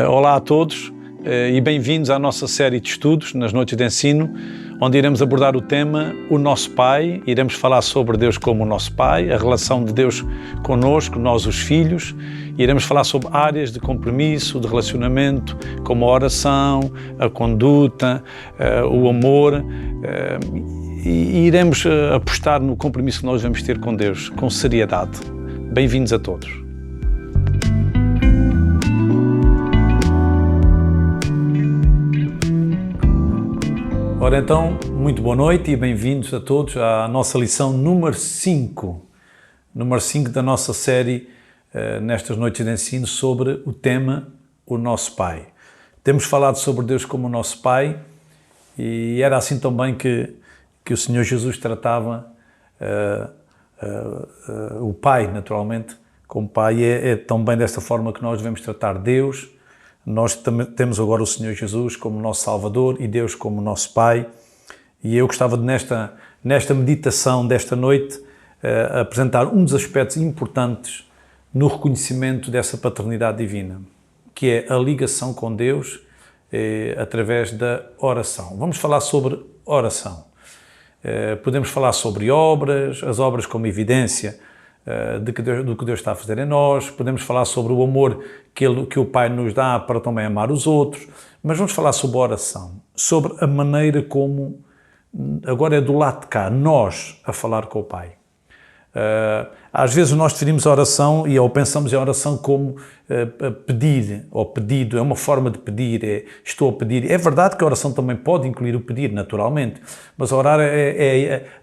Olá a todos e bem-vindos à nossa série de estudos nas noites de ensino, onde iremos abordar o tema O Nosso Pai. Iremos falar sobre Deus como o nosso Pai, a relação de Deus connosco, nós os filhos. Iremos falar sobre áreas de compromisso, de relacionamento, como a oração, a conduta, o amor. E iremos apostar no compromisso que nós vamos ter com Deus, com seriedade. Bem-vindos a todos. Ora então, muito boa noite e bem-vindos a todos à nossa lição número 5. Número 5 da nossa série nestas noites de ensino sobre o tema O Nosso Pai. Temos falado sobre Deus como o nosso Pai e era assim também que o Senhor Jesus tratava o Pai, naturalmente, como Pai. É também desta forma que nós devemos tratar Deus. Nós temos agora o Senhor Jesus como nosso Salvador e Deus como nosso Pai. E eu gostava de, nesta meditação desta noite, apresentar um dos aspectos importantes no reconhecimento dessa paternidade divina, que é a ligação com Deus através da oração. Vamos falar sobre oração. Podemos falar sobre obras, as obras como evidência do que Deus está a fazer em nós. Podemos falar sobre o amor que o Pai nos dá para também amar os outros, mas vamos falar sobre a oração, sobre a maneira como, agora é do lado de cá, nós a falar com o Pai. Às vezes nós definimos a oração ou pensamos em oração como pedir ou pedido, é uma forma de pedir, estou a pedir. É verdade que a oração também pode incluir o pedir, naturalmente, mas orar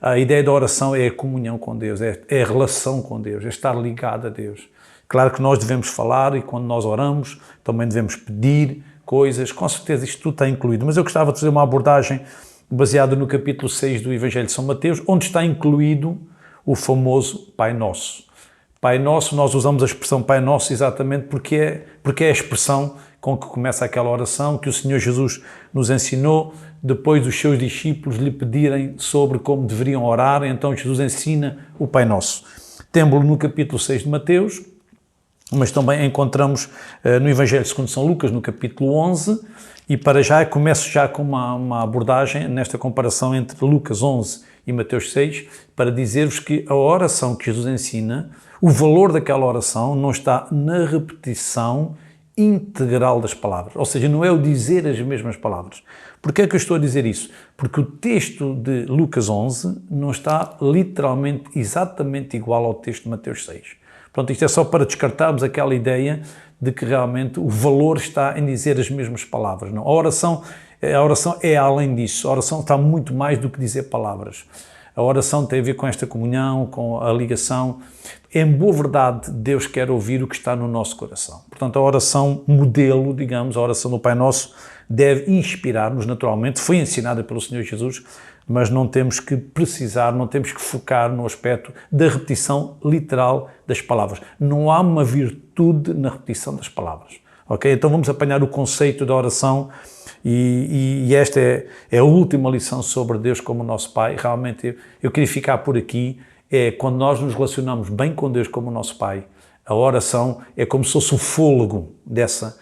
a ideia da oração é a comunhão com Deus, é a relação com Deus, é estar ligado a Deus. Claro que nós devemos falar e quando nós oramos também devemos pedir coisas, com certeza isto tudo está incluído, mas eu gostava de fazer uma abordagem baseada no capítulo 6 do Evangelho de São Mateus, onde está incluído o famoso Pai Nosso. Pai Nosso, nós usamos a expressão Pai Nosso exatamente porque é a expressão com que começa aquela oração que o Senhor Jesus nos ensinou, depois dos seus discípulos lhe pedirem sobre como deveriam orar, então Jesus ensina o Pai Nosso. Temos-lo no capítulo 6 de Mateus, mas também encontramos no Evangelho segundo São Lucas, no capítulo 11, e para já começo já com uma abordagem nesta comparação entre Lucas 11 e Mateus 6, para dizer-vos que a oração que Jesus ensina, o valor daquela oração não está na repetição integral das palavras, ou seja, não é o dizer as mesmas palavras. Porquê é que eu estou a dizer isso? Porque o texto de Lucas 11 não está literalmente exatamente igual ao texto de Mateus 6. Pronto, isto é só para descartarmos aquela ideia de que realmente o valor está em dizer as mesmas palavras. Não, a oração é além disso. A oração está muito mais do que dizer palavras. A oração tem a ver com esta comunhão, com a ligação. Em boa verdade, Deus quer ouvir o que está no nosso coração. Portanto, a oração modelo, digamos, a oração do Pai Nosso, deve inspirar-nos naturalmente. Foi ensinada pelo Senhor Jesus, mas não temos que precisar, não temos que focar no aspecto da repetição literal das palavras. Não há uma virtude na repetição das palavras. Ok? Então vamos apanhar o conceito da oração e esta é a última lição sobre Deus como o nosso Pai. Realmente eu queria ficar por aqui. Quando nós nos relacionamos bem com Deus como o nosso Pai, a oração é como se fosse o fôlego dessa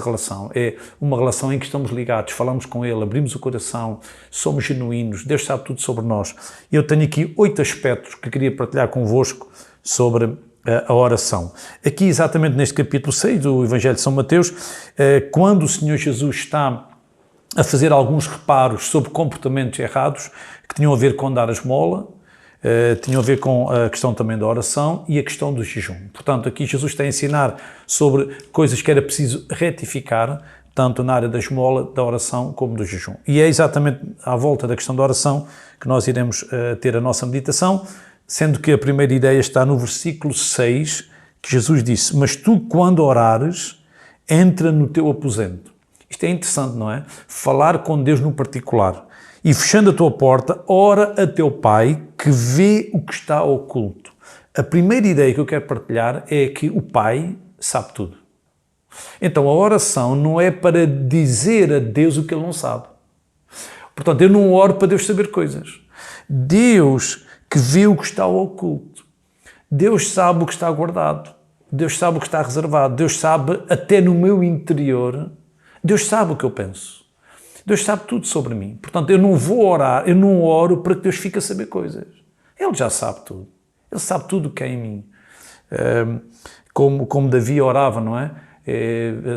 relação. É uma relação em que estamos ligados, falamos com Ele, abrimos o coração, somos genuínos, Deus sabe tudo sobre nós. Eu tenho aqui 8 aspectos que queria partilhar convosco sobre a oração. Aqui exatamente neste capítulo 6 do Evangelho de São Mateus, quando o Senhor Jesus está a fazer alguns reparos sobre comportamentos errados que tinham a ver com dar a esmola, tinham a ver com a questão também da oração e a questão do jejum. Portanto, aqui Jesus está a ensinar sobre coisas que era preciso retificar, tanto na área da esmola, da oração, como do jejum. E é exatamente à volta da questão da oração que nós iremos ter a nossa meditação, sendo que a primeira ideia está no versículo 6, que Jesus disse: "Mas tu, quando orares, entra no teu aposento." Isto é interessante, não é? Falar com Deus no particular. "E fechando a tua porta, ora a teu Pai que vê o que está oculto." A primeira ideia que eu quero partilhar é que o Pai sabe tudo. Então a oração não é para dizer a Deus o que Ele não sabe. Portanto, eu não oro para Deus saber coisas. Deus que vê o que está oculto. Deus sabe o que está guardado. Deus sabe o que está reservado. Deus sabe até no meu interior. Deus sabe o que eu penso. Deus sabe tudo sobre mim. Portanto, eu não vou orar, eu não oro para que Deus fique a saber coisas. Ele já sabe tudo. Ele sabe tudo o que é em mim. Como Davi orava, não é?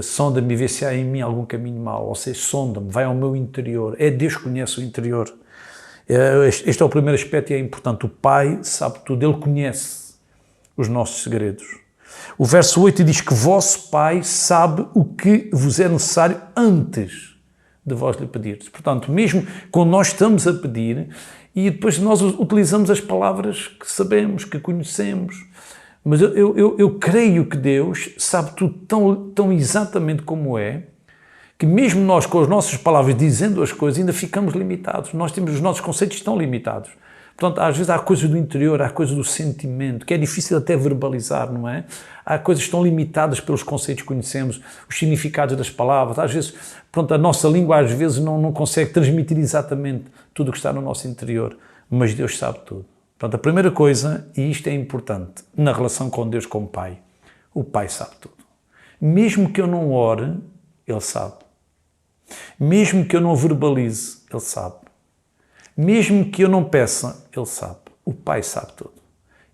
Sonda-me e vê se há em mim algum caminho mau. Ou seja, sonda-me, vai ao meu interior. É Deus que conhece o interior. Este é o primeiro aspecto e é importante. O Pai sabe tudo. Ele conhece os nossos segredos. O verso 8 diz que vosso Pai sabe o que vos é necessário antes de vós lhe pedirdes. Portanto, mesmo quando nós estamos a pedir e depois nós utilizamos as palavras que sabemos, que conhecemos, mas eu creio que Deus sabe tudo tão exatamente como é, que mesmo nós com as nossas palavras dizendo as coisas ainda ficamos limitados. Nós temos os nossos conceitos tão limitados. Portanto, às vezes há coisas do interior, há coisas do sentimento, que é difícil até verbalizar, não é? Há coisas que estão limitadas pelos conceitos que conhecemos, os significados das palavras. Às vezes, pronto, a nossa língua às vezes não consegue transmitir exatamente tudo o que está no nosso interior, mas Deus sabe tudo. Portanto, a primeira coisa, e isto é importante, na relação com Deus como Pai, o Pai sabe tudo. Mesmo que eu não ore, Ele sabe. Mesmo que eu não verbalize, Ele sabe. Mesmo que eu não peça, Ele sabe. O Pai sabe tudo.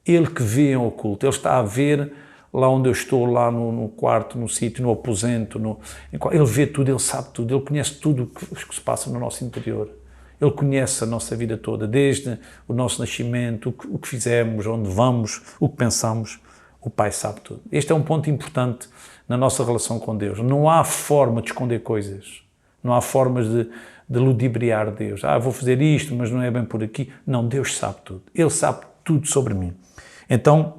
Ele que vê em oculto. Ele está a ver lá onde eu estou, lá no quarto, no sítio, no aposento. Ele vê tudo, Ele sabe tudo. Ele conhece tudo o que se passa no nosso interior. Ele conhece a nossa vida toda, desde o nosso nascimento, o que fizemos, onde vamos, o que pensamos. O Pai sabe tudo. Este é um ponto importante na nossa relação com Deus. Não há forma de esconder coisas. Não há formas de ludibriar Deus. Vou fazer isto, mas não é bem por aqui. Não, Deus sabe tudo. Ele sabe tudo sobre mim. Então,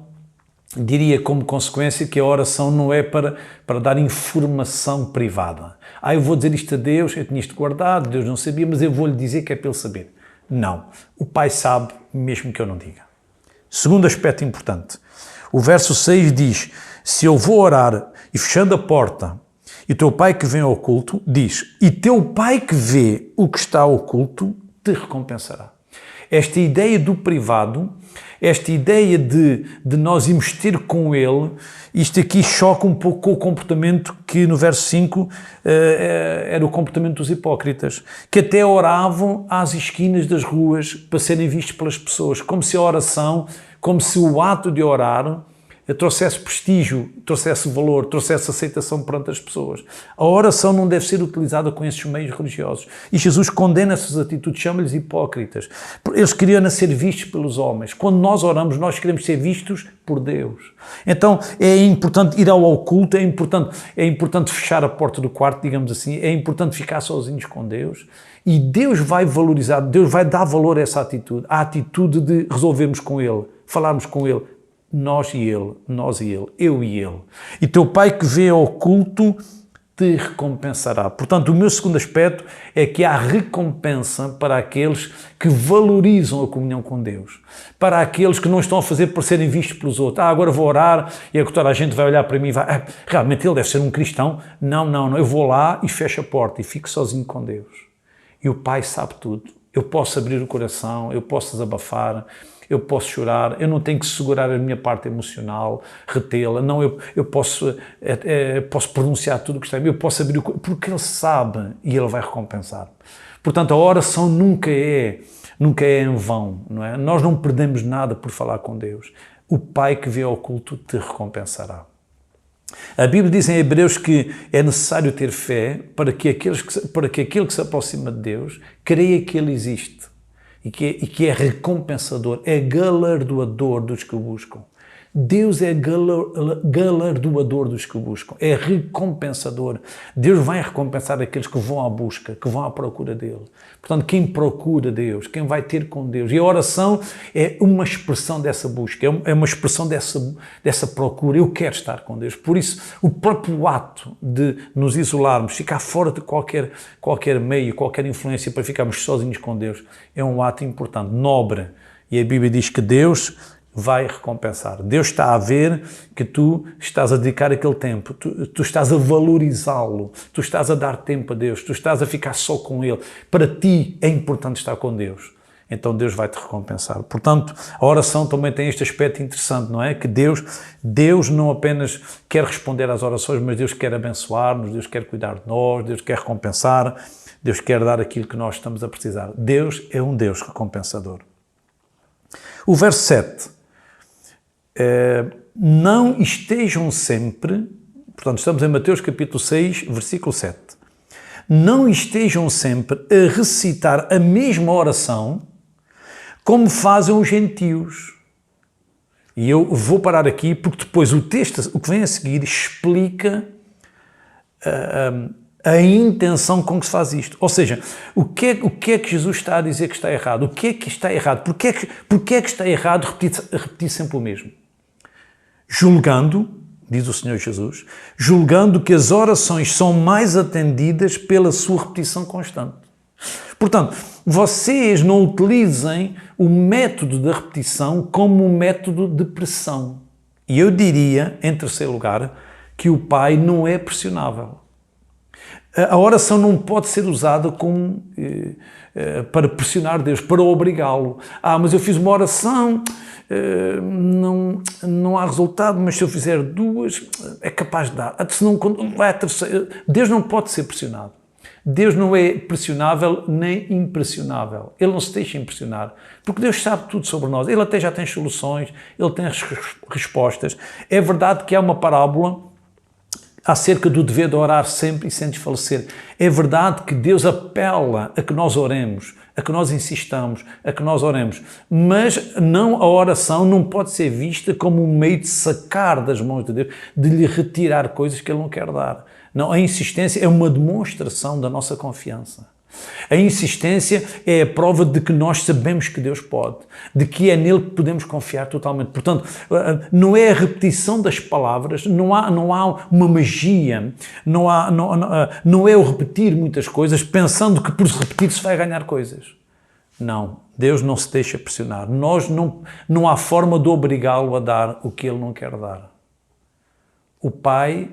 diria como consequência que a oração não é para dar informação privada. Eu vou dizer isto a Deus, eu tinha isto guardado, Deus não sabia, mas eu vou-lhe dizer que é para Ele saber. Não. O Pai sabe, mesmo que eu não diga. Segundo aspecto importante. O verso 6 diz, se eu vou orar e fechando a porta, e teu Pai que vem ao oculto, diz, e teu Pai que vê o que está oculto, te recompensará. Esta ideia do privado, esta ideia de nós irmos ter com Ele, isto aqui choca um pouco com o comportamento que no verso 5 era o comportamento dos hipócritas, que até oravam às esquinas das ruas para serem vistos pelas pessoas, como se a oração, como se o ato de orar trouxesse prestígio, trouxesse valor, trouxesse aceitação perante as pessoas. A oração não deve ser utilizada com esses meios religiosos. E Jesus condena essas atitudes, chama-lhes hipócritas. Eles queriam ser vistos pelos homens. Quando nós oramos, nós queremos ser vistos por Deus. Então é importante ir ao oculto, é importante fechar a porta do quarto, digamos assim, é importante ficar sozinhos com Deus. E Deus vai valorizar, Deus vai dar valor a essa atitude, a atitude de resolvermos com Ele, falarmos com Ele. Nós e Ele, eu e Ele. E teu Pai que vê ao oculto te recompensará. Portanto, o meu segundo aspecto é que há recompensa para aqueles que valorizam a comunhão com Deus. Para aqueles que não estão a fazer por serem vistos pelos outros. Agora vou orar e agora toda a gente vai olhar para mim e vai... realmente ele deve ser um cristão. Não. Eu vou lá e fecho a porta e fico sozinho com Deus. E o Pai sabe tudo. Eu posso abrir o coração, eu posso desabafar, eu posso chorar, eu não tenho que segurar a minha parte emocional, retê-la, não, eu posso pronunciar tudo o que está em mim, eu posso abrir o coração, porque Ele sabe e Ele vai recompensar. Portanto, a oração nunca é em vão, não é? Nós não perdemos nada por falar com Deus. O Pai que vê ao oculto te recompensará. A Bíblia diz em Hebreus que é necessário ter fé para que aquele que se aproxima de Deus creia que Ele existe e que é recompensador, é galardoador dos que o buscam. Deus é galardoador dos que o buscam, é recompensador. Deus vai recompensar aqueles que vão à busca, que vão à procura dele. Portanto, quem procura Deus, quem vai ter com Deus. E a oração é uma expressão dessa busca, é uma expressão dessa procura. Eu quero estar com Deus. Por isso, o próprio ato de nos isolarmos, ficar fora de qualquer meio, qualquer influência para ficarmos sozinhos com Deus, é um ato importante, nobre. E a Bíblia diz que Deus vai recompensar. Deus está a ver que tu estás a dedicar aquele tempo, tu estás a valorizá-lo, tu estás a dar tempo a Deus, tu estás a ficar só com Ele. Para ti é importante estar com Deus. então Deus vai te recompensar. Portanto, a oração também tem este aspecto interessante, não é? Que Deus não apenas quer responder às orações, mas Deus quer abençoar-nos, Deus quer cuidar de nós, Deus quer recompensar, Deus quer dar aquilo que nós estamos a precisar. Deus é um Deus recompensador. O verso 7. Não estejam sempre, portanto estamos em Mateus capítulo 6, versículo 7. Não estejam sempre a recitar a mesma oração como fazem os gentios. E eu vou parar aqui porque depois o texto, o que vem a seguir, explica a intenção com que se faz isto. Ou seja, o que é que Jesus está a dizer que está errado? O que é que está errado? Porquê é que está errado repetir sempre o mesmo? Julgando, diz o Senhor Jesus, julgando que as orações são mais atendidas pela sua repetição constante. Portanto, vocês não utilizem o método da repetição como um método de pressão. E eu diria, em terceiro lugar, que o Pai não é pressionável. A oração não pode ser usada para pressionar Deus, para obrigá-lo. Mas eu fiz uma oração, não há resultado, mas se eu fizer duas, é capaz de dar. Se não, vai a terceira. Deus não pode ser pressionado. Deus não é pressionável nem impressionável. Ele não se deixa impressionar, porque Deus sabe tudo sobre nós. Ele até já tem soluções, ele tem as respostas. É verdade que há uma parábola acerca do dever de orar sempre e sem desfalecer. É verdade que Deus apela a que nós oremos, a que nós insistamos, a que nós oremos, mas a oração não pode ser vista como um meio de sacar das mãos de Deus, de lhe retirar coisas que Ele não quer dar. Não, a insistência é uma demonstração da nossa confiança. A insistência é a prova de que nós sabemos que Deus pode, de que é nele que podemos confiar totalmente. Portanto, não é a repetição das palavras, não há uma magia, não é o repetir muitas coisas pensando que por repetir se vai ganhar coisas. Não, Deus não se deixa pressionar. Não há forma de obrigá-lo a dar o que ele não quer dar. O Pai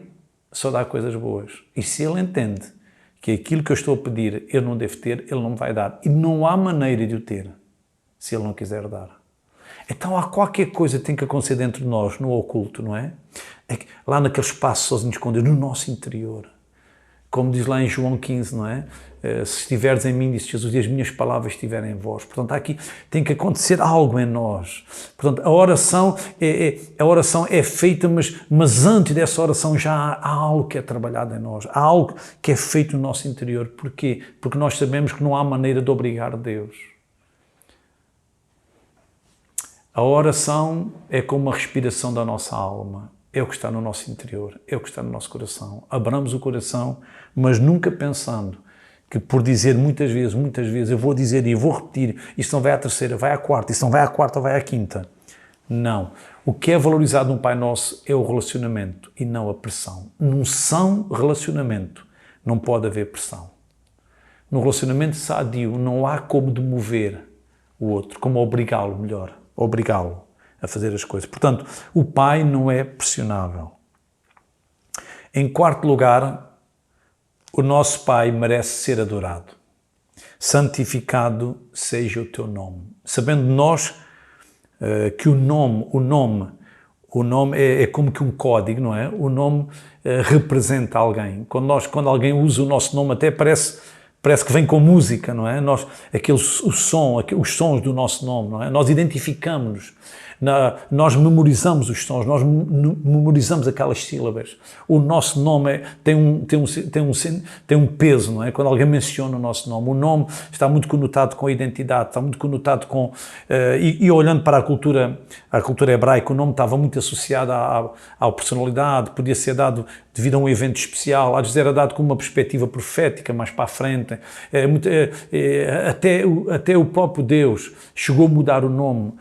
só dá coisas boas. E se ele entende que aquilo que eu estou a pedir eu não devo ter, ele não me vai dar. E não há maneira de o ter, se ele não quiser dar. Então há qualquer coisa que tem que acontecer dentro de nós, no oculto, não é? Lá naquele espaço sozinho escondido, no nosso interior. Como diz lá em João 15, não é? Se estiveres em mim, disse Jesus, e as minhas palavras estiverem em vós. Portanto, aqui tem que acontecer algo em nós. Portanto, a oração é feita, mas antes dessa oração já há algo que é trabalhado em nós. Há algo que é feito no nosso interior. Porquê? Porque nós sabemos que não há maneira de obrigar Deus. A oração é como a respiração da nossa alma. É o que está no nosso interior, é o que está no nosso coração. Abramos o coração, mas nunca pensando que por dizer muitas vezes, eu vou dizer e eu vou repetir, isto não vai à terceira, vai à quarta, isto não vai à quarta, vai à quinta. Não. O que é valorizado no Pai Nosso é o relacionamento e não a pressão. Num são relacionamento não pode haver pressão. No relacionamento sadio não há como demover o outro, como obrigá-lo a fazer as coisas. Portanto, o Pai não é pressionável. Em quarto lugar, o nosso Pai merece ser adorado. Santificado seja o teu nome. Sabendo nós que o nome é como que um código, não é? O nome representa alguém. Quando alguém usa o nosso nome, até parece que vem com música, não é? Os sons do nosso nome, não é? Nós identificamos-nos. Nós memorizamos os sons, nós memorizamos aquelas sílabas. O nosso nome tem um peso, não é? Quando alguém menciona o nosso nome, o nome está muito conotado com a identidade, está muito conotado com... E olhando para a cultura hebraica, o nome estava muito associado à personalidade, podia ser dado devido a um evento especial, às vezes era dado com uma perspectiva profética mais para a frente. Até o próprio Deus chegou a mudar o nome,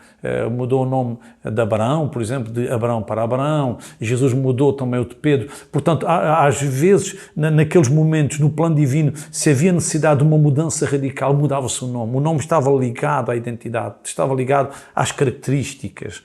mudou o nome de Abraão, por exemplo, de Abraão para Abraão. Jesus mudou também o de Pedro. Portanto, às vezes, naqueles momentos, no plano divino, se havia necessidade de uma mudança radical, mudava-se o nome. O nome estava ligado à identidade, estava ligado às características.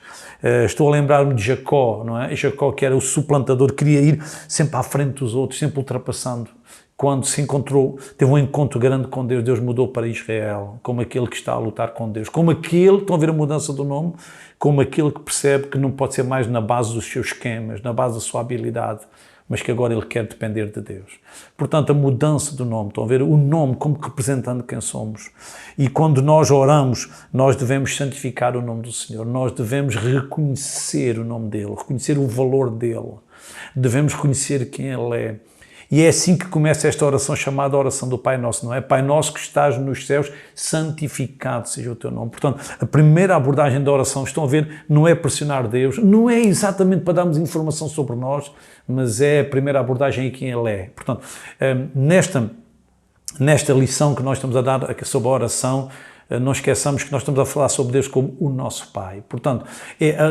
Estou a lembrar-me de Jacó, não é? Jacó, que era o suplantador, queria ir sempre à frente dos outros, sempre ultrapassando quando se encontrou, teve um encontro grande com Deus, Deus mudou para Israel, como aquele que está a lutar com Deus, como aquele, estão a ver a mudança do nome, como aquele que percebe que não pode ser mais na base dos seus esquemas, na base da sua habilidade, mas que agora ele quer depender de Deus. Portanto, a mudança do nome, estão a ver o nome como representando quem somos. E quando nós oramos, nós devemos santificar o nome do Senhor, nós devemos reconhecer o nome dEle, reconhecer o valor dEle, devemos reconhecer quem Ele é. E é assim que começa esta oração chamada oração do Pai Nosso, não é? Pai Nosso que estás nos céus, santificado seja o teu nome. Portanto, a primeira abordagem da oração, estão a ver, não é pressionar Deus, não é exatamente para darmos informação sobre nós, mas é a primeira abordagem em quem Ele é. Portanto, nesta lição que nós estamos a dar sobre a oração, não esqueçamos que nós estamos a falar sobre Deus como o nosso Pai. Portanto,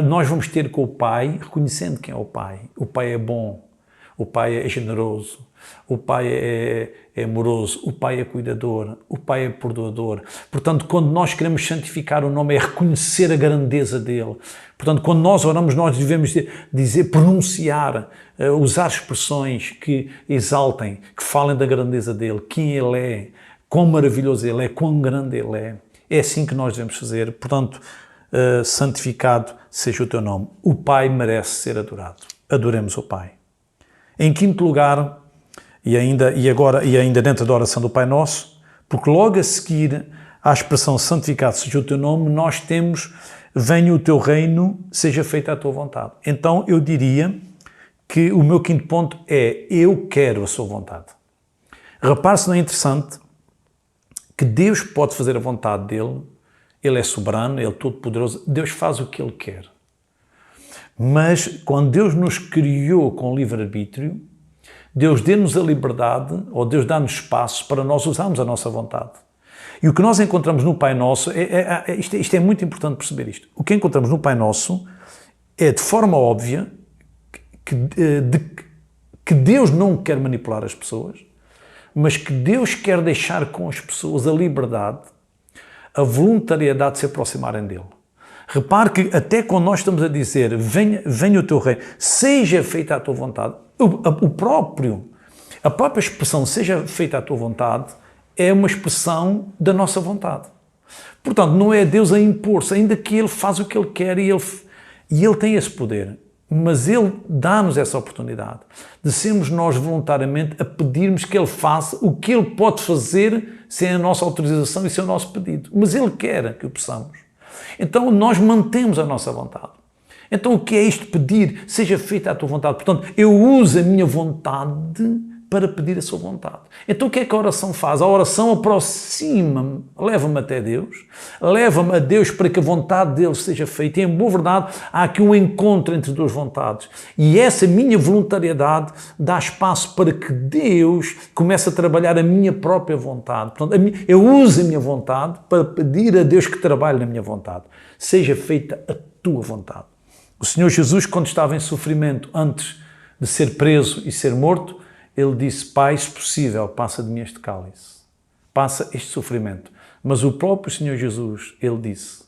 nós vamos ter com o Pai, reconhecendo quem é o Pai. O Pai é bom. O Pai é generoso, o Pai é amoroso, o Pai é cuidador, o Pai é perdoador. Portanto, quando nós queremos santificar o nome, é reconhecer a grandeza dele. Portanto, quando nós oramos, nós devemos dizer, pronunciar, usar expressões que exaltem, que falem da grandeza dele, quem ele é, quão maravilhoso ele é, quão grande ele é. É assim que nós devemos fazer. Portanto, santificado seja o teu nome. O Pai merece ser adorado. Adoremos o Pai. Em quinto lugar, e ainda dentro da oração do Pai Nosso, porque logo a seguir à expressão santificado seja o teu nome, nós temos venha o teu reino, seja feita a tua vontade. Então eu diria que o meu quinto ponto é eu quero a sua vontade. Repare-se, não é interessante que Deus pode fazer a vontade dele, ele é soberano, ele é todo-poderoso, Deus faz o que ele quer. Mas quando Deus nos criou com livre-arbítrio, Deus dê-nos a liberdade, ou Deus dá-nos espaço para nós usarmos a nossa vontade. E o que nós encontramos no Pai Nosso, isto é muito importante perceber isto, o que encontramos no Pai Nosso é de forma óbvia que Deus não quer manipular as pessoas, mas que Deus quer deixar com as pessoas a liberdade, a voluntariedade de se aproximarem dele. Repare que até quando nós estamos a dizer venha o teu reino, seja feita a tua vontade, a própria expressão seja feita a tua vontade é uma expressão da nossa vontade. Portanto, não é Deus a impor-se, ainda que Ele faz o que Ele quer e Ele tem esse poder. Mas Ele dá-nos essa oportunidade de sermos nós voluntariamente a pedirmos que Ele faça o que Ele pode fazer sem a nossa autorização e sem o nosso pedido. Mas Ele quer que o possamos. Então nós mantemos a nossa vontade. Então o que é isto pedir? Seja feita a tua vontade. Portanto, eu uso a minha vontade para pedir a sua vontade. Então o que é que a oração faz? A oração aproxima-me, leva-me até Deus, leva-me a Deus para que a vontade dele seja feita. E em boa verdade há aqui um encontro entre duas vontades. E essa minha voluntariedade dá espaço para que Deus comece a trabalhar a minha própria vontade. Portanto, eu uso a minha vontade para pedir a Deus que trabalhe na minha vontade. Seja feita a tua vontade. O Senhor Jesus, quando estava em sofrimento antes de ser preso e ser morto, ele disse, Pai, se possível, passa de mim este cálice, passa este sofrimento. Mas o próprio Senhor Jesus, ele disse,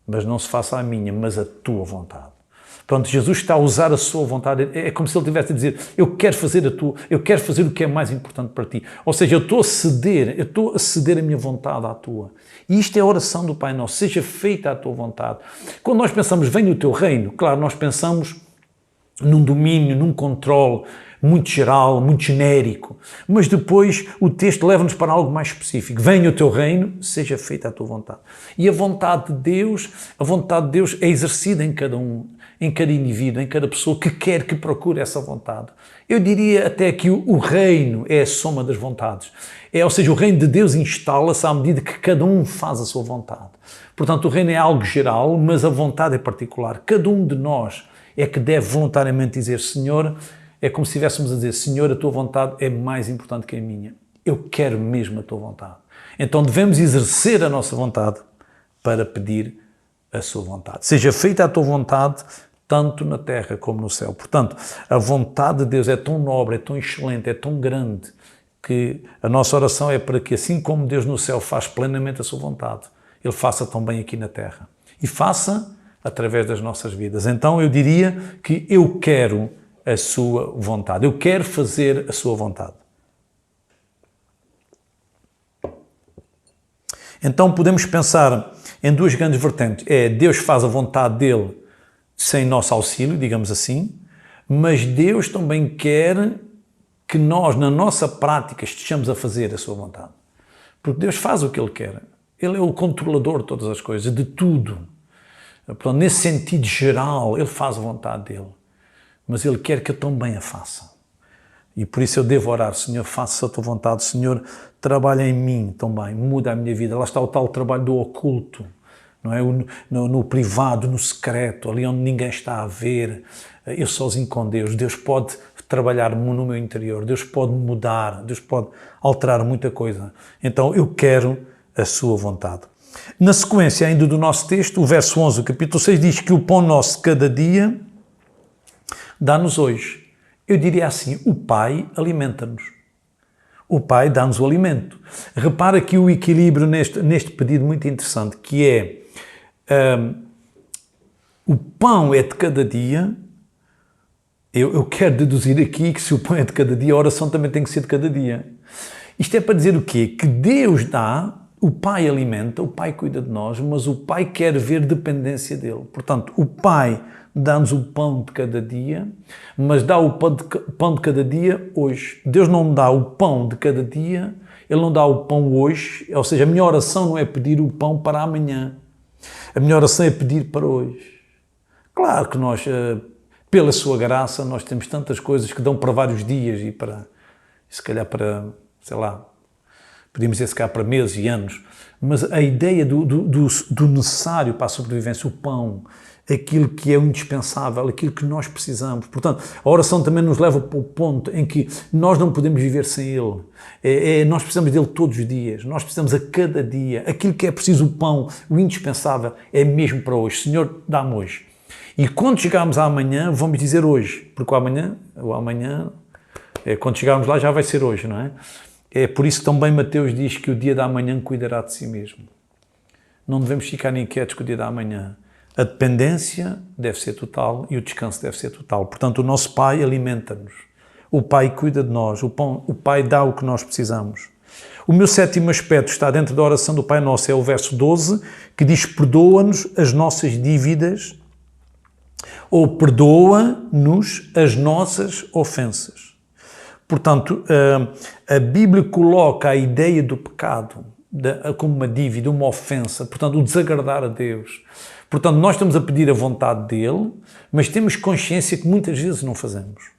mas não se faça a minha, mas a tua vontade. Portanto, Jesus está a usar a sua vontade, é como se ele estivesse a dizer, eu quero fazer o que é mais importante para ti. Ou seja, eu estou a ceder a minha vontade à tua. E isto é a oração do Pai Nosso, seja feita a tua vontade. Quando nós pensamos, venha o teu reino, claro, nós pensamos num domínio, num controle, muito geral, muito genérico, mas depois o texto leva-nos para algo mais específico. Venha o teu reino, seja feita a tua vontade. E a vontade de Deus é exercida em cada um, em cada indivíduo, em cada pessoa que quer, que procure essa vontade. Eu diria até que o reino é a soma das vontades. Ou seja, o reino de Deus instala-se à medida que cada um faz a sua vontade. Portanto, o reino é algo geral, mas a vontade é particular. Cada um de nós é que deve voluntariamente dizer, Senhor, é como se estivéssemos a dizer, Senhor, a tua vontade é mais importante que a minha. Eu quero mesmo a tua vontade. Então devemos exercer a nossa vontade para pedir a sua vontade. Seja feita a tua vontade, tanto na terra como no céu. Portanto, a vontade de Deus é tão nobre, é tão excelente, é tão grande, que a nossa oração é para que, assim como Deus no céu faz plenamente a sua vontade, Ele faça também aqui na terra. E faça através das nossas vidas. Então eu diria que eu quero a sua vontade. Eu quero fazer a sua vontade. Então podemos pensar em duas grandes vertentes. Deus faz a vontade dele sem nosso auxílio, digamos assim, mas Deus também quer que nós, na nossa prática, estejamos a fazer a sua vontade. Porque Deus faz o que Ele quer. Ele é o controlador de todas as coisas, de tudo. Portanto, nesse sentido geral, Ele faz a vontade dEle. Mas Ele quer que eu também a faça. E por isso eu devo orar, Senhor, faça a Tua vontade. Senhor, trabalha em mim também, muda a minha vida. Lá está o tal trabalho do oculto, não é? No privado, no secreto, ali onde ninguém está a ver. Eu sozinho com Deus. Deus pode trabalhar no meu interior. Deus pode mudar. Deus pode alterar muita coisa. Então eu quero a sua vontade. Na sequência ainda do nosso texto, o verso 11 do capítulo 6 diz que o pão nosso de cada dia dá-nos hoje. Eu diria assim, o Pai alimenta-nos. O Pai dá-nos o alimento. Repara aqui o equilíbrio neste pedido muito interessante, que é o pão é de cada dia. Eu quero deduzir aqui que se o pão é de cada dia, a oração também tem que ser de cada dia. Isto é para dizer o quê? Que Deus dá, o Pai alimenta, o Pai cuida de nós, mas o Pai quer ver dependência dele. Portanto, o Pai dá-nos o pão de cada dia, mas dá o pão de cada dia hoje. Deus não dá o pão de cada dia, Ele não dá o pão hoje, ou seja, a minha oração não é pedir o pão para amanhã. A minha oração é pedir para hoje. Claro que nós, pela sua graça, nós temos tantas coisas que dão para vários dias e se calhar para, sei lá, podíamos dizer se calhar para meses e anos, mas a ideia do necessário para a sobrevivência, o pão, aquilo que é o indispensável, aquilo que nós precisamos. Portanto, a oração também nos leva para o ponto em que nós não podemos viver sem Ele. Nós precisamos dele todos os dias, nós precisamos a cada dia. Aquilo que é preciso, o pão, o indispensável, é mesmo para hoje. Senhor, dá-me hoje. E quando chegarmos à amanhã, vamos dizer hoje, porque o amanhã, quando chegarmos lá já vai ser hoje, não é? É por isso que também Mateus diz que o dia da amanhã cuidará de si mesmo. Não devemos ficar nem quietos com o dia da amanhã. A dependência deve ser total e o descanso deve ser total. Portanto, o nosso Pai alimenta-nos. O Pai cuida de nós. O Pai dá o que nós precisamos. O meu sétimo aspecto está dentro da oração do Pai Nosso, é o verso 12, que diz: perdoa-nos as nossas dívidas, ou perdoa-nos as nossas ofensas. Portanto, a Bíblia coloca a ideia do pecado como uma dívida, uma ofensa, portanto, o desagradar a Deus. Portanto, nós estamos a pedir a vontade dele, mas temos consciência que muitas vezes não fazemos.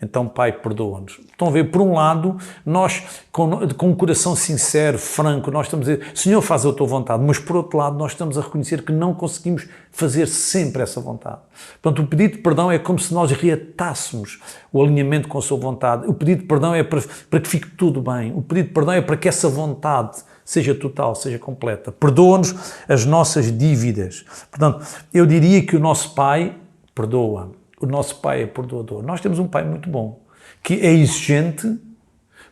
Então, Pai, perdoa-nos. Estão a ver, por um lado, nós, com um coração sincero, franco, nós estamos a dizer, Senhor, faz a tua vontade, mas por outro lado, nós estamos a reconhecer que não conseguimos fazer sempre essa vontade. Portanto, o pedido de perdão é como se nós reatássemos o alinhamento com a sua vontade. O pedido de perdão é para que fique tudo bem. O pedido de perdão é para que essa vontade seja total, seja completa. Perdoa-nos as nossas dívidas. Portanto, eu diria que o nosso Pai perdoa. O nosso Pai é perdoador. Nós temos um Pai muito bom, que é exigente,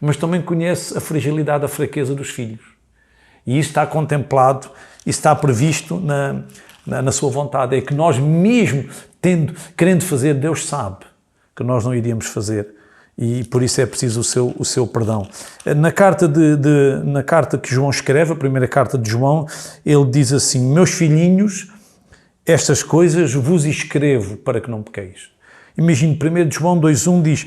mas também conhece a fragilidade, a fraqueza dos filhos. E isso está contemplado, isso está previsto na sua vontade. É que nós mesmo querendo fazer, Deus sabe que nós não iríamos fazer. E por isso é preciso o seu perdão. Na carta que João escreve, a primeira carta de João, ele diz assim: meus filhinhos, estas coisas vos escrevo para que não pequeis. Imagine, 1 João 2,1 diz,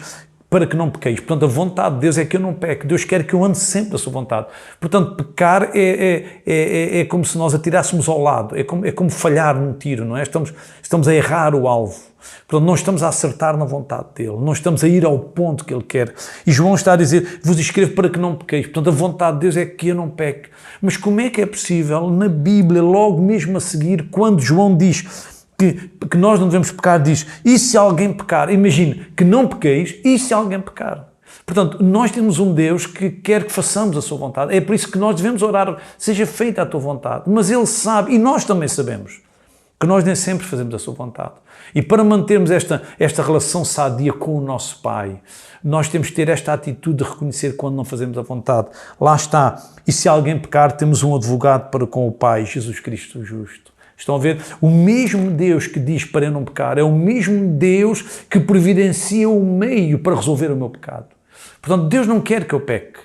para que não pequeis. Portanto, a vontade de Deus é que eu não peque. Deus quer que eu ande sempre da sua vontade. Portanto, pecar é como se nós atirássemos ao lado. É como falhar num tiro, não é? Estamos a errar o alvo. Portanto, não estamos a acertar na vontade dele. Não estamos a ir ao ponto que ele quer. E João está a dizer, vos escrevo para que não pequeis. Portanto, a vontade de Deus é que eu não peque. Mas como é que é possível, na Bíblia, logo mesmo a seguir, quando João diz que nós não devemos pecar, diz, e se alguém pecar? Imagine, que não pequeis, e se alguém pecar? Portanto, nós temos um Deus que quer que façamos a sua vontade. É por isso que nós devemos orar, seja feita a tua vontade. Mas Ele sabe, e nós também sabemos, que nós nem sempre fazemos a sua vontade. E para mantermos esta relação sadia com o nosso Pai, nós temos que ter esta atitude de reconhecer quando não fazemos a vontade. Lá está. E se alguém pecar, temos um advogado para com o Pai, Jesus Cristo o justo. Estão a ver? O mesmo Deus que diz para eu não pecar é o mesmo Deus que providencia o meio para resolver o meu pecado. Portanto, Deus não quer que eu peque,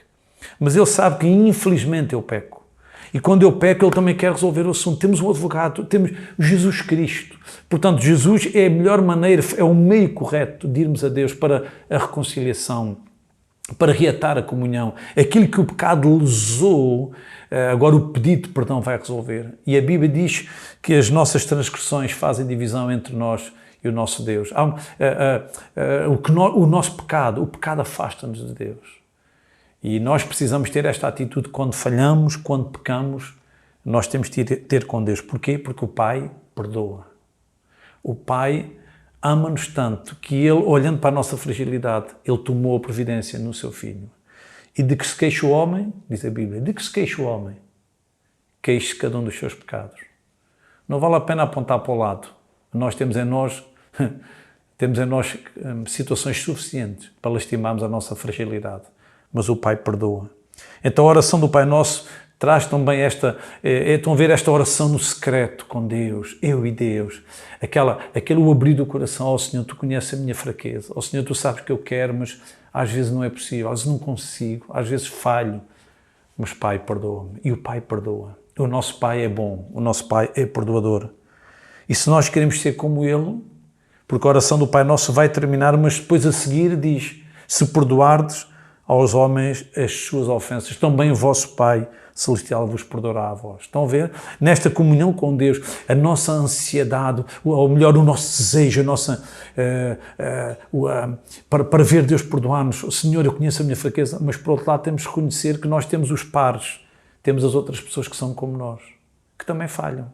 mas Ele sabe que infelizmente eu peco. E quando eu peco, Ele também quer resolver o assunto. Temos um advogado, temos Jesus Cristo. Portanto, Jesus é a melhor maneira, é o meio correto de irmos a Deus para a reconciliação, para reatar a comunhão. Aquilo que o pecado lesou, agora o pedido de perdão vai resolver. E a Bíblia diz que as nossas transgressões fazem divisão entre nós e o nosso Deus. O nosso pecado, o pecado afasta-nos de Deus. E nós precisamos ter esta atitude quando falhamos, quando pecamos, nós temos de ter com Deus. Porquê? Porque o Pai perdoa. O Pai ama-nos tanto que Ele, olhando para a nossa fragilidade, Ele tomou a providência no seu Filho. E de que se queixa o homem, diz a Bíblia, de que se queixa o homem? Queixe cada um dos seus pecados. Não vale a pena apontar para o lado. Nós temos em nós situações suficientes para lastimarmos a nossa fragilidade. Mas o Pai perdoa. Então a oração do Pai Nosso traz também estão a ver esta oração no secreto com Deus, eu e Deus. Aquele abrir do coração, ó Senhor, Tu conheces a minha fraqueza, ó Senhor, Tu sabes o que eu quero, mas às vezes não é possível, às vezes não consigo, às vezes falho, mas Pai, perdoa-me. E o Pai perdoa. O nosso Pai é bom, o nosso Pai é perdoador. E se nós queremos ser como Ele, porque a oração do Pai Nosso vai terminar, mas depois a seguir diz, se perdoardes aos homens as suas ofensas, também o vosso Pai Celestial vos perdoará a vós. Estão a ver? Nesta comunhão com Deus, a nossa ansiedade, ou melhor, o nosso desejo, para ver Deus perdoar-nos. Senhor, eu conheço a minha fraqueza, mas por outro lado temos que reconhecer que nós temos os pares, temos as outras pessoas que são como nós, que também falham.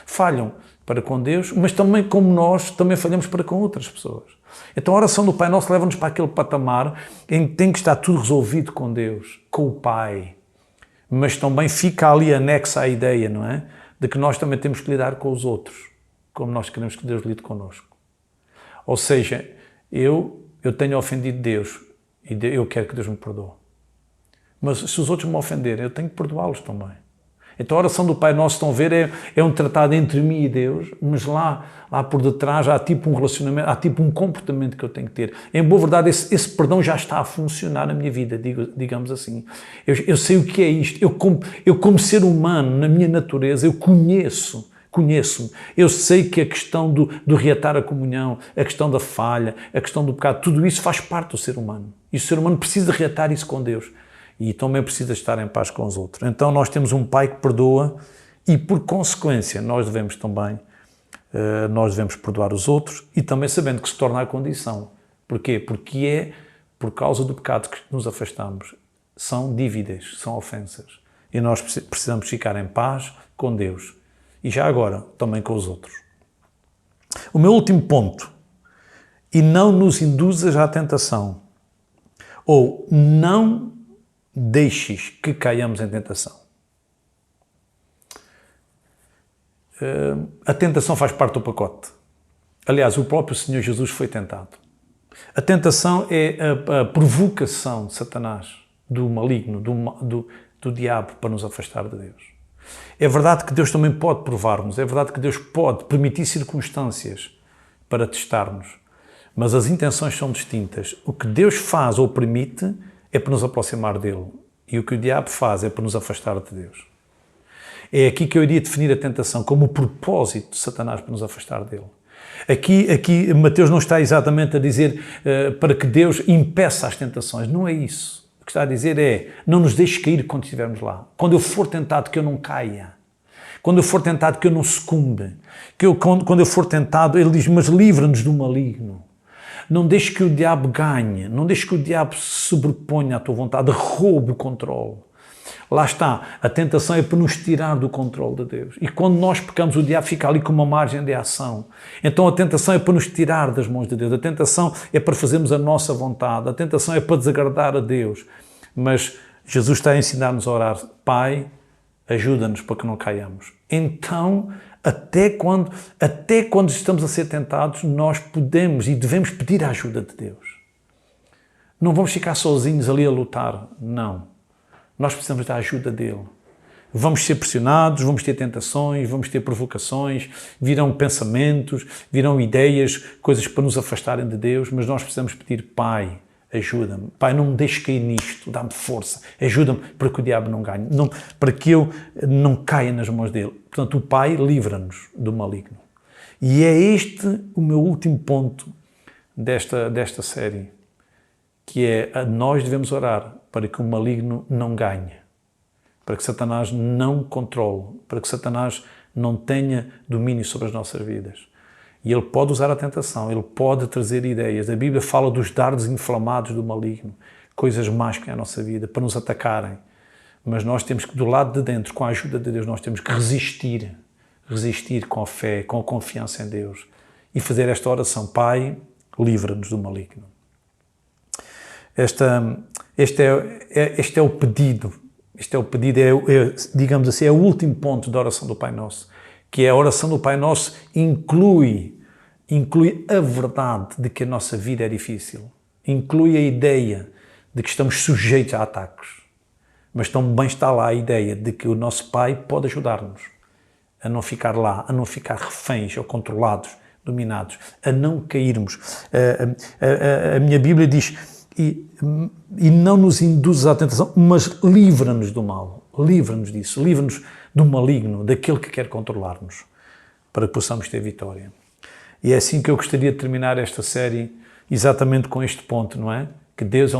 Falham para com Deus, mas também como nós, também falhamos para com outras pessoas. Então a oração do Pai Nosso leva-nos para aquele patamar em que tem que estar tudo resolvido com Deus, com o Pai. Mas também fica ali anexa a ideia, não é? De que nós também temos que lidar com os outros, como nós queremos que Deus lide connosco. Ou seja, eu tenho ofendido Deus e eu quero que Deus me perdoe. Mas se os outros me ofenderem, eu tenho que perdoá-los também. Então a oração do Pai Nosso, estão a ver, é um tratado entre mim e Deus, mas lá por detrás há tipo um relacionamento, há tipo um comportamento que eu tenho que ter. Em boa verdade, esse perdão já está a funcionar na minha vida, digamos assim. Eu sei o que é isto. Eu como ser humano, na minha natureza, eu conheço-me. Eu sei que a questão do reatar a comunhão, a questão da falha, a questão do pecado, tudo isso faz parte do ser humano. E o ser humano precisa reatar isso com Deus. E também precisa estar em paz com os outros. Então nós temos um Pai que perdoa e, por consequência, nós devemos perdoar os outros e também sabendo que se torna a condição. Porquê? Porque é por causa do pecado que nos afastamos. São dívidas, são ofensas. E nós precisamos ficar em paz com Deus. E já agora, também com os outros. O meu último ponto. E não nos induzas à tentação. Ou não deixes que caiamos em tentação. A tentação faz parte do pacote. Aliás, o próprio Senhor Jesus foi tentado. A tentação é a provocação de Satanás, do maligno, do diabo, para nos afastar de Deus. É verdade que Deus também pode provar-nos, é verdade que Deus pode permitir circunstâncias para testar-nos, mas as intenções são distintas. O que Deus faz ou permite é para nos aproximar dele. E o que o diabo faz é para nos afastar de Deus. É aqui que eu iria definir a tentação, como o propósito de Satanás para nos afastar dele. Aqui Mateus não está exatamente a dizer para que Deus impeça as tentações. Não é isso. O que está a dizer é, não nos deixes cair quando estivermos lá. Quando eu for tentado, que eu não caia. Quando eu for tentado, que eu não sucumba. Quando eu for tentado, ele diz, mas livra-nos do maligno. Não deixes que o diabo ganhe, não deixes que o diabo se sobreponha à tua vontade, roube o controle. Lá está, a tentação é para nos tirar do controle de Deus. E quando nós pecamos, o diabo fica ali com uma margem de ação. Então a tentação é para nos tirar das mãos de Deus, a tentação é para fazermos a nossa vontade, a tentação é para desagradar a Deus. Mas Jesus está a ensinar-nos a orar, Pai, ajuda-nos para que não caiamos. Então, até quando estamos a ser tentados, nós podemos e devemos pedir a ajuda de Deus. Não vamos ficar sozinhos ali a lutar, não. Nós precisamos da ajuda dele. Vamos ser pressionados, vamos ter tentações, vamos ter provocações, virão pensamentos, virão ideias, coisas para nos afastarem de Deus, mas nós precisamos pedir, Pai, ajuda-me. Pai, não me deixes cair nisto, dá-me força, ajuda-me para que o diabo não ganhe, para que eu não caia nas mãos dele. Portanto, o Pai livra-nos do maligno. E é este o meu último ponto desta série, que é nós devemos orar para que o maligno não ganhe, para que Satanás não controle, para que Satanás não tenha domínio sobre as nossas vidas. E ele pode usar a tentação, ele pode trazer ideias. A Bíblia fala dos dardos inflamados do maligno, coisas más que é a nossa vida, para nos atacarem. Mas nós temos que, do lado de dentro, com a ajuda de Deus, nós temos que resistir com a fé, com a confiança em Deus e fazer esta oração: Pai, livra-nos do maligno. Este é o pedido, digamos assim, é o último ponto da oração do Pai Nosso, que é a oração do Pai Nosso inclui a verdade de que a nossa vida é difícil, inclui a ideia de que estamos sujeitos a ataques, mas também está lá a ideia de que o nosso Pai pode ajudar-nos a não ficar lá, a não ficar reféns ou controlados, dominados, a não cairmos. A minha Bíblia diz: e não nos induzes à tentação, mas livra-nos do mal, livra-nos disso, livra-nos do maligno, daquele que quer controlar-nos, para que possamos ter vitória. E é assim que eu gostaria de terminar esta série, exatamente com este ponto, não é? Que Deus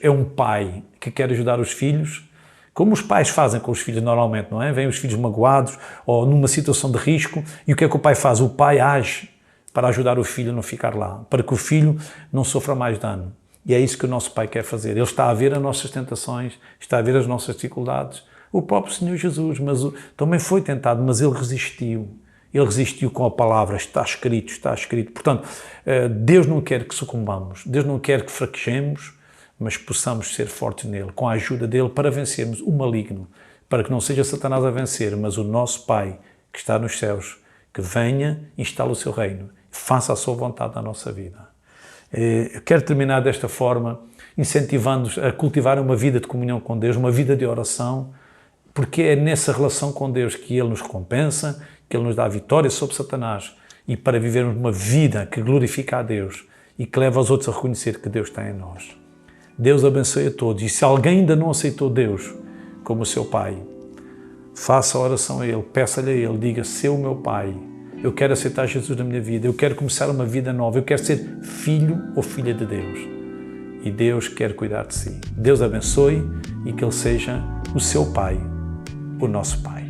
é um pai que quer ajudar os filhos, como os pais fazem com os filhos normalmente, não é? Vêm os filhos magoados ou numa situação de risco, e o que é que o pai faz? O pai age para ajudar o filho a não ficar lá, para que o filho não sofra mais dano. E é isso que o nosso Pai quer fazer. Ele está a ver as nossas tentações, está a ver as nossas dificuldades. O próprio Senhor Jesus também foi tentado, mas ele resistiu. Ele resistiu com a palavra: está escrito, está escrito. Portanto, Deus não quer que sucumbamos, Deus não quer que fraquejemos, mas possamos ser fortes nele, com a ajuda dele, para vencermos o maligno, para que não seja Satanás a vencer, mas o nosso Pai, que está nos céus, que venha, instale o seu reino, faça a sua vontade na nossa vida. Eu quero terminar desta forma, incentivando-os a cultivar uma vida de comunhão com Deus, uma vida de oração, porque é nessa relação com Deus que Ele nos recompensa, que Ele nos dá a vitória sobre Satanás, e para vivermos uma vida que glorifica a Deus e que leva os outros a reconhecer que Deus está em nós. Deus abençoe a todos, e se alguém ainda não aceitou Deus como o seu Pai, faça a oração a Ele, peça-lhe a Ele, diga: seu meu Pai, eu quero aceitar Jesus na minha vida, eu quero começar uma vida nova, eu quero ser filho ou filha de Deus. E Deus quer cuidar de si. Deus abençoe e que Ele seja o seu Pai, o nosso Pai.